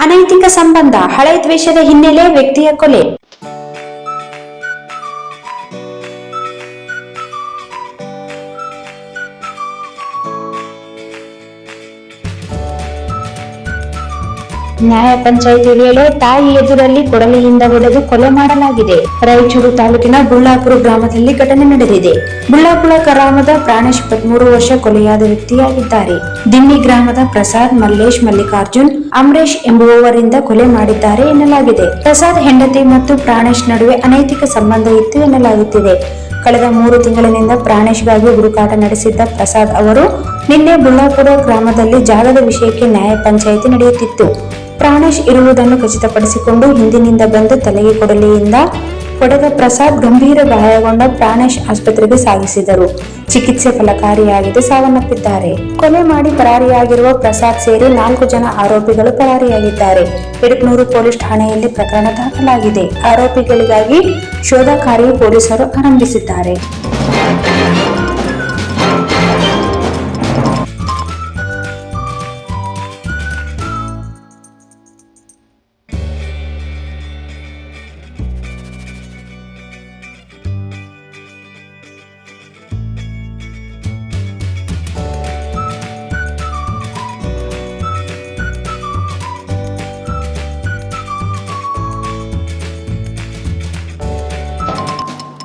ಅನೈತಿಕ ಸಂಬಂಧ, ಹಳೆ ದ್ವೇಷದ ಹಿನ್ನೆಲೆ ವ್ಯಕ್ತಿಯ ಕೊಲೆ. ನ್ಯಾಯ ಪಂಚಾಯಿತಿ ವೇಳೆ ತಾಯಿ ಎದುರಲ್ಲಿ ಕೊಡಲಿಯಿಂದ ಹೊಡೆದು ಕೊಲೆ ಮಾಡಲಾಗಿದೆ. ರಾಯಚೂರು ತಾಲೂಕಿನ ಬುಳ್ಳಾಪುರ ಗ್ರಾಮದಲ್ಲಿ ಘಟನೆ ನಡೆದಿದೆ. ಬುಳ್ಳಾಪುರ ಗ್ರಾಮದ ಪ್ರಾಣೇಶ್ 23 ವರ್ಷ ಕೊಲೆಯಾದ ವ್ಯಕ್ತಿಯಾಗಿದ್ದಾರೆ. ದಿಮ್ಮಿ ಗ್ರಾಮದ ಪ್ರಸಾದ್, ಮಲ್ಲೇಶ್, ಮಲ್ಲಿಕಾರ್ಜುನ್, ಅಮರೇಶ್ ಎಂಬುವವರಿಂದ ಕೊಲೆ ಮಾಡಿದ್ದಾರೆ ಎನ್ನಲಾಗಿದೆ. ಪ್ರಸಾದ್ ಹೆಂಡತಿ ಮತ್ತು ಪ್ರಾಣೇಶ್ ನಡುವೆ ಅನೈತಿಕ ಸಂಬಂಧ ಇತ್ತು ಎನ್ನಲಾಗುತ್ತಿದೆ. ಕಳೆದ 3 ತಿಂಗಳಿನಿಂದ ಪ್ರಾಣೇಶ್ಗಾಗಿ ಹುಡುಕಾಟ ನಡೆಸಿದ್ದ ಪ್ರಸಾದ್ ಅವರು ನಿನ್ನೆ ಬುಳ್ಳಾಪುರ ಗ್ರಾಮದಲ್ಲಿ ಜಾಗದ ವಿಷಯಕ್ಕೆ ನ್ಯಾಯ ಪಂಚಾಯಿತಿ ನಡೆಯುತ್ತಿತ್ತು. ಪ್ರಾಣೇಶ್ ಇರುವುದನ್ನು ಖಚಿತಪಡಿಸಿಕೊಂಡು ಹಿಂದಿನಿಂದ ಬಂದು ತಲೆಗೆ ಕೊಡಲಿಯಿಂದ ಹೊಡೆದ ಪ್ರಸಾದ್ ಗಂಭೀರ ಗಾಯಗೊಂಡ ಪ್ರಾಣೇಶ್ ಆಸ್ಪತ್ರೆಗೆ ಸಾಗಿಸಿದರು. ಚಿಕಿತ್ಸೆ ಫಲಕಾರಿಯಾಗಿದೆ, ಸಾವನ್ನಪ್ಪಿದ್ದಾರೆ. ಕೊಲೆ ಮಾಡಿ ಪರಾರಿಯಾಗಿರುವ ಪ್ರಸಾದ್ ಸೇರಿ 4 ಜನ ಆರೋಪಿಗಳು ಪರಾರಿಯಾಗಿದ್ದಾರೆ. ಎಡಕನೂರು ಪೊಲೀಸ್ ಠಾಣೆಯಲ್ಲಿ ಪ್ರಕರಣ ದಾಖಲಾಗಿದೆ. ಆರೋಪಿಗಳಿಗಾಗಿ ಶೋಧ ಕಾರ್ಯ ಪೊಲೀಸರು ಆರಂಭಿಸಿದ್ದಾರೆ.